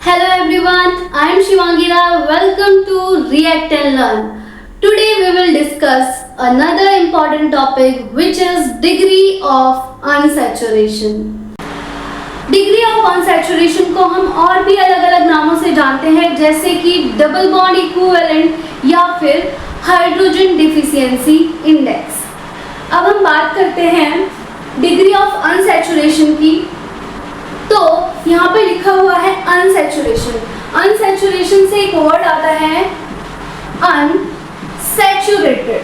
Hello everyone, I am Shivangira. Welcome to React and Learn. Today we will discuss another important topic which is degree of unsaturation. Degree of unsaturation को हम और भी अलग अलग नामों से जानते हैं जैसे कि डबल बॉन्ड इक्विवेलेंट या फिर हाइड्रोजन डिफिशियंसी इंडेक्स। अब हम बात करते हैं डिग्री ऑफ अनसैचुरेशन की। तो यहाँ पे लिखा हुआ है अनसैचुरेशन। अनसैचुरेशन से एक वर्ड आता है अनसैचुरेटेड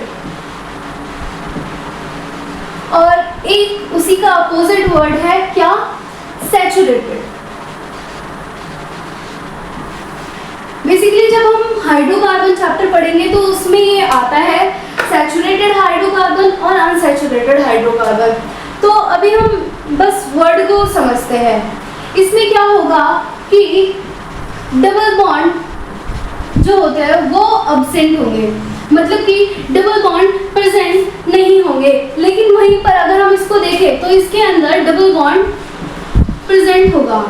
और एक उसी का अपोजिट वर्ड है क्या, सैचुरेटेड। बेसिकली जब हम हाइड्रोकार्बन चैप्टर पढ़ेंगे तो उसमें ये आता है सैचुरेटेड हाइड्रोकार्बन और अनसैचुरेटेड हाइड्रोकार्बन। तो अभी हम बस वर्ड को समझते हैं। इसमें क्या होगा कि डबल बॉन्ड जो होते हैं वो अब्सेंट होंगे, मतलब कि डबल बॉन्ड प्रेजेंट नहीं होंगे। लेकिन वहीं पर अगर हम इसको देखें तो इसके अंदर डबल बॉन्ड प्रेजेंट होगा।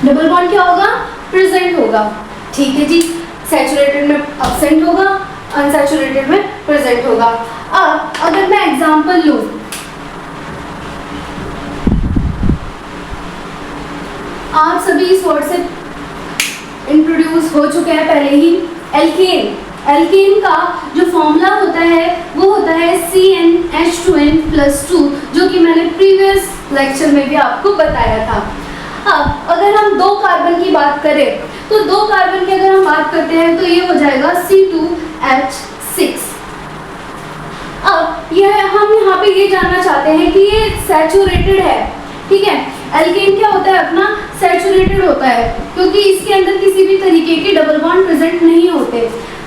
डबल बॉन्ड क्या होगा, प्रेजेंट होगा। ठीक है जी, सैचुरेटेड में अब्सेंट होगा, अनसैचुरेटेड में प्रेजेंट होगा। अब अगर मैं एग्जांपल लूं, आप सभी इस वर्ड से इंट्रोड्यूस हो चुके हैं पहले ही। एल्केन, एल्केन का जो फॉर्मूला होता है वो होता है CnH2n+2, जो कि मैंने प्रीवियस लेक्चर में भी आपको बताया था। अब अगर हम दो कार्बन की बात करें तो दो कार्बन की अगर हम बात करते हैं तो ये हो जाएगा C2H6। अब यह हम यहाँ पे ये जानना चाहते हैं कि ये सैचुरेटेड है, ठीक है। एल्केन क्या होता है अपना, सैचुरेटेड होता है क्योंकि इसके अंदर किसी भी तरीके के डबल बॉन्ड प्रेजेंट नहीं होते।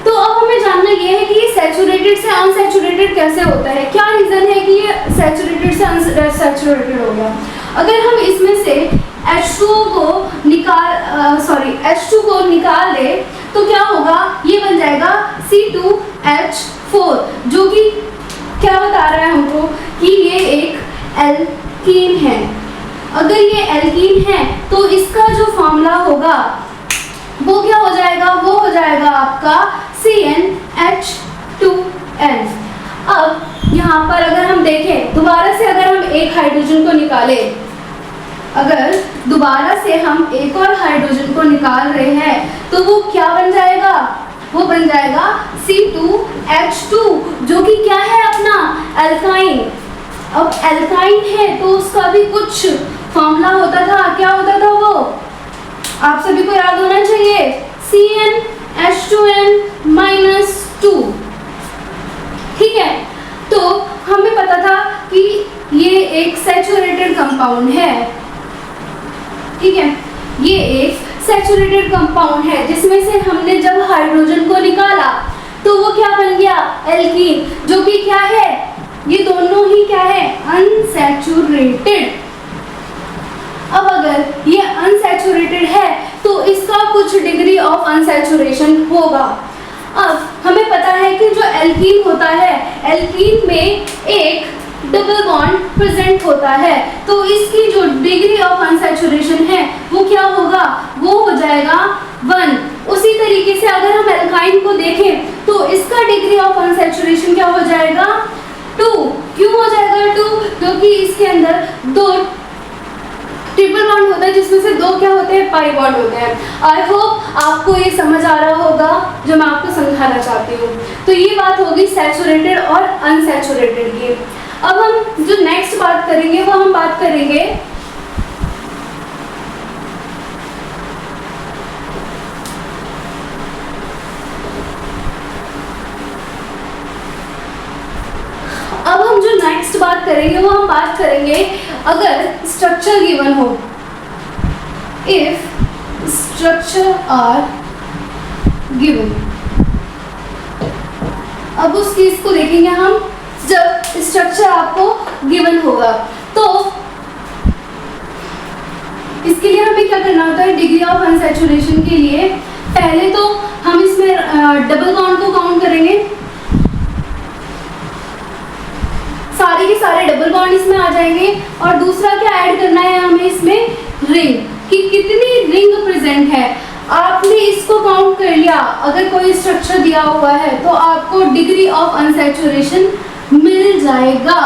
तो अब हमें जानना ये है कि ये सैचुरेटेड से अनसैचुरेटेड कैसे होता है, क्या रीजन है कि ये सैचुरेटेड से अनसैचुरेटेड हो गया। अगर हम इसमें से H2 को निकाल दे तो क्या होगा, ये बन जाएगा C2H4, जो कि क्या बता रहा है हमको कि ये एक एल्कीन है। अगर ये एल्कीन है तो इसका जो फॉर्मूला होगा वो क्या हो जाएगा, वो हो जाएगा आपका CnH2n। अब यहाँ पर अगर हम देखें दोबारा से, अगर हम एक हाइड्रोजन को निकालें, अगर दोबारा से हम एक और हाइड्रोजन को निकाल रहे हैं तो वो क्या बन जाएगा, वो बन जाएगा C2H2, जो कि क्या है अपना एल्काइन। अब एल्काइन है तो उसका भी कुछ फॉर्मूला होता था, क्या होता था वो आप सभी को याद होना चाहिए, CnH2n-2। ठीक है, तो हमें पता था कि ये एक सैचुरेटेड कंपाउंड है, ठीक है। ये एक सैचुरेटेड कंपाउंड है जिसमें से हमने जब हाइड्रोजन को निकाला तो वो क्या बन गया, एल्कीन, जो कि क्या है, ये दोनों ही क्या है, अनसैचुरेटेड। अब अगर ये अनसैचुरेटेड है तो इसका कुछ डिग्री ऑफ अनसैचुरेशन होगा। अब हमें पता है कि जो एल्कीन होता है, एल्कीन में एक डबल बॉन्ड प्रेजेंट होता है, तो इसकी जो डिग्री ऑफ अनसैचुरेशन है वो क्या होगा, वो हो जाएगा 1। उसी तरीके से अगर हम एल्काइन को देखें तो इसका डिग्री ऑफ अनसैचुरेशन क्या हो जाएगा, 2। क्यों हो जाएगा 2, क्योंकि इसके अंदर दो ट्रिपल बॉन्ड होता है जिसमें से दो क्या होते हैं, पाई बॉन्ड होते हैं। आई होप आपको ये समझ आ रहा होगा जो मैं आपको समझाना चाहती हूँ। तो ये बात होगी सैचुरेटेड और अनसैचुरेटेड की। अब हम जो नेक्स्ट बात करेंगे वो हम बात करेंगे वो हम बात करेंगे अगर स्ट्रक्चर गिवन हो, इफ स्ट्रक्चर आर गिवन। अब उस चीज को देखेंगे हम जब स्ट्रक्चर आपको गिवन होगा। तो इसके लिए हमें क्या करना होता है, डिग्री ऑफ अनसैचुरेशन के लिए पहले तो हम इसमें डबल बॉन्ड को काउंट करेंगे, सारे के सारे डबल बॉन्ड इसमें आ जाएंगे। और दूसरा क्या ऐड करना है हमें इसमें, रिंग, कि कितनी है, आपने इसको काउंट कर लिया। अगर कोई स्ट्रक्चर दिया हुआ है तो आपको डिग्री ऑफ अनसैचुरेशन मिल जाएगा।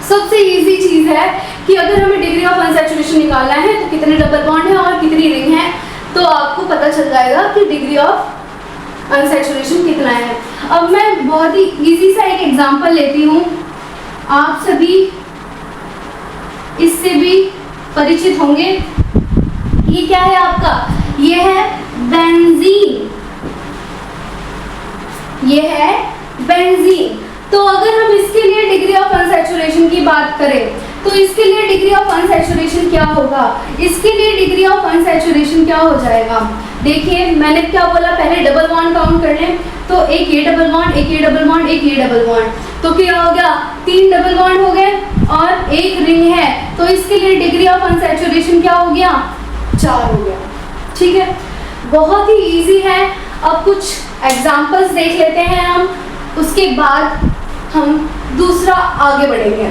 सबसे इजी चीज है कि अगर हमें डिग्री ऑफ अनसैचुरेशन निकालना है तो कितने डबल बॉन्ड है और कितनी रिंग है, तो आपको पता चल जाएगा कि डिग्री ऑफ अनसैचुरेशन कितना है। अब मैं बहुत ही इजी सा एक एग्जांपल लेती हूँ, आप सभी इससे भी परिचित होंगे। ये क्या है आपका, ये है बेंजीन, ये है बेंजीन। तो अगर हम इसके लिए डिग्री ऑफ अनसैचुरेशन की बात करें तो इसके लिए डिग्री ऑफ अनसैचुरेशन क्या होगा, इसके लिए डिग्री ऑफ अनसैचुरेशन क्या हो जाएगा। देखिए मैंने क्या बोला, पहले डबल बॉन्ड काउंट कर लें, तो एक ये डबल बॉन्ड, एक ये डबल बॉन्ड, एक ये डबल बॉन्ड, तो क्या हो गया, 3 डबल बॉन्ड हो गए और एक रिंग है, तो इसके लिए डिग्री ऑफ अनसैचुरेशन क्या हो गया, 4 हो गया। ठीक है, बहुत ही इजी है। अब कुछ एग्जांपल्स देख लेते हैं हम, उसके बाद हम दूसरा आगे बढ़ेंगे।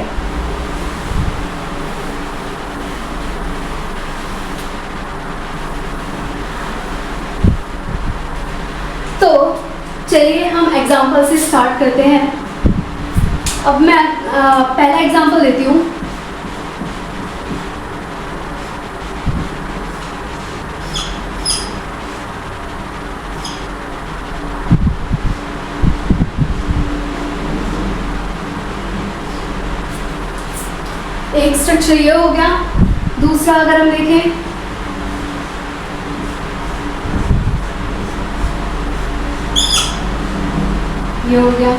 तो चलिए हम एग्जांपल से स्टार्ट करते हैं। अब मैं पहला एग्जांपल देती हूँ। एक स्ट्रक्चर ये हो गया, दूसरा अगर हम देखें ये हो गया।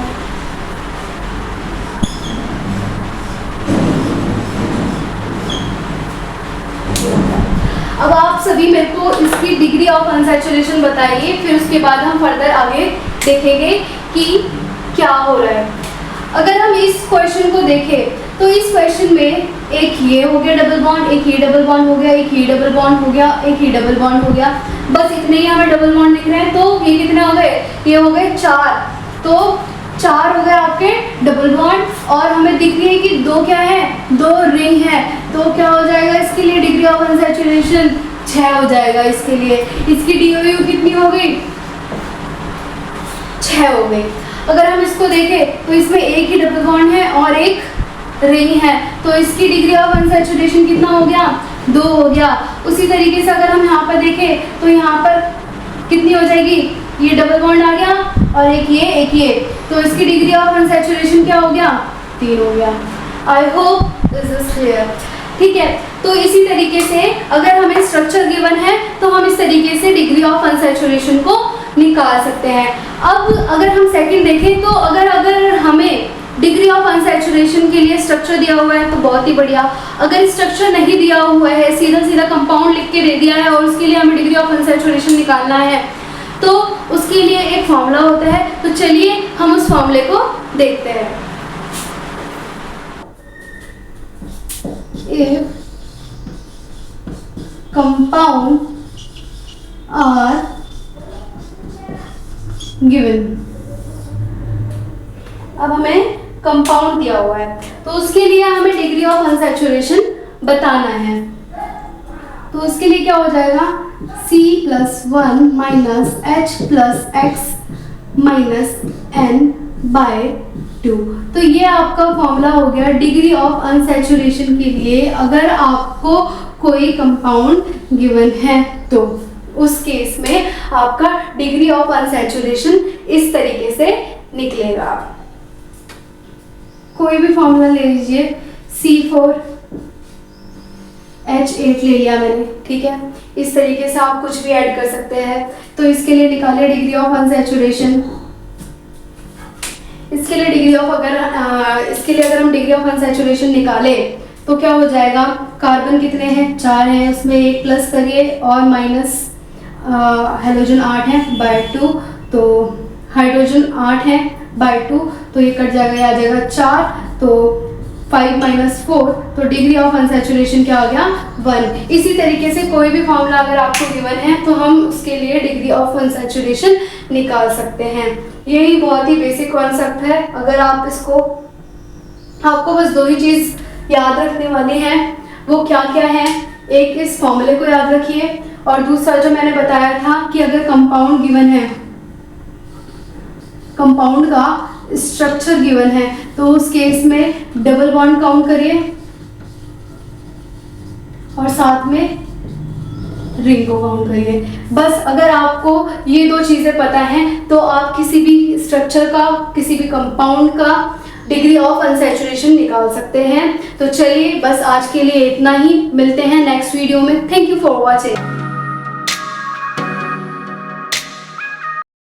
अब आप सभी मेरे को इसकी डिग्री ऑफ अनसैचुरेशन बताइए, फिर उसके बाद हम फर्दर आगे देखेंगे कि क्या हो रहा है। अगर हम इस क्वेश्चन को देखें तो इस क्वेश्चन में एक ये हो गया डबल बॉन्ड, एक ये डबल बॉन्ड हो गया, एक ये डबल बॉन्ड हो गया, एक ये डबल बॉन्ड हो गया, बस इतने ही हमें डबल बॉन्ड दिख रहे हैं। तो ये कितने हो गए, ये हो गए 4, तो 4 हो गए आपके डबल बॉन्ड और हमें दिख रही है कि 2 क्या है, 2 रिंग है, तो क्या हो जाएगा इसके लिए डिग्री ऑफ अनसैचुरेशन 6 हो जाएगा इसके लिए। इसकी DOU कितनी हो गई, 6 हो गई। अगर हम इसको देखें तो इसमें एक ही डबल बॉन्ड है और एक रिंग है, तो इसकी डिग्री ऑफ अनसैचुरेशन कितना हो गया, 2 हो गया। उसी तरीके से अगर हम यहाँ पर देखें तो यहाँ पर कितनी हो जाएगी, ये डबल बॉन्ड आ गया और एक ये, तो इसकी डिग्री ऑफ अनसैचुरेशन क्या हो गया, 3 हो गया। I hope this is clear. ठीक है, तो इसी तरीके से अगर हमें स्ट्रक्चर गिवन है तो हम इस तरीके से डिग्री ऑफ अनसैचुरेशन को निकाल सकते हैं। अब अगर हम सेकंड देखें तो अगर हमें डिग्री ऑफ अनसैचुरेशन के लिए स्ट्रक्चर दिया हुआ है तो बहुत ही बढ़िया। अगर स्ट्रक्चर नहीं दिया हुआ है, सीधा सीधा कंपाउंड लिख के दे दिया है और उसके लिए हमें डिग्री ऑफ अनसैचुरेशन निकालना है, तो उसके लिए एक फॉर्मूला होता है। तो चलिए हम उस फॉर्मूले को देखते हैं। If compound are given, अब हमें कंपाउंड दिया हुआ है तो उसके लिए हमें डिग्री ऑफ अनसैचुरेशन बताना है। तो उसके लिए क्या हो जाएगा, C+1 minus H plus x minus n/2। तो ये आपका फॉर्मूला हो गया डिग्री ऑफ अनसैचुरेशन के लिए। अगर आपको कोई कंपाउंड गिवन है तो उस केस में आपका डिग्री ऑफ अनसैचुरेशन इस तरीके से निकलेगा। कोई भी फॉर्मूला ले लीजिए, C4H8 ले लिया मैंने, ठीक है। इस तरीके से आप कुछ भी ऐड कर सकते हैं। तो इसके लिए निकाले डिग्री ऑफ अनसैचुरेशन। इसके लिए अगर हम डिग्री ऑफ अनसैचुरेशन निकाले तो क्या हो जाएगा, कार्बन कितने हैं, 4 हैं, उसमें एक प्लस करिए और माइनस हाइड्रोजन 8 है /2, तो हाइड्रोजन 8 है /2, तो ये कट जाएगा, ये आ जाएगा 4, तो 5 - 4, तो डिग्री ऑफ अनसैचुरेशन क्या आ गया, 1। इसी तरीके से कोई भी फॉर्मूला अगर आपको गिवन है तो हम उसके लिए डिग्री ऑफ अनसैचुरेशन निकाल सकते हैं। यही बहुत ही बेसिक कॉन्सेप्ट है। अगर आप आपको बस 2 ही चीज़ याद रखने वाली हैं, वो क्या क्या है, एक इस फॉर्मूले को याद रखिए और दूसरा जो मैंने बताया था कि अगर कंपाउंड गिवन है, कंपाउंड का स्ट्रक्चर गिवन है, तो उस केस में डबल बॉन्ड काउंट करिए और साथ में रिंग को काउंट करिए। बस अगर आपको ये दो चीजें पता हैं तो आप किसी भी स्ट्रक्चर का, किसी भी कंपाउंड का डिग्री ऑफ अनसैचुरेशन निकाल सकते हैं। तो चलिए बस आज के लिए इतना ही, मिलते हैं नेक्स्ट वीडियो में। Thank you for watching.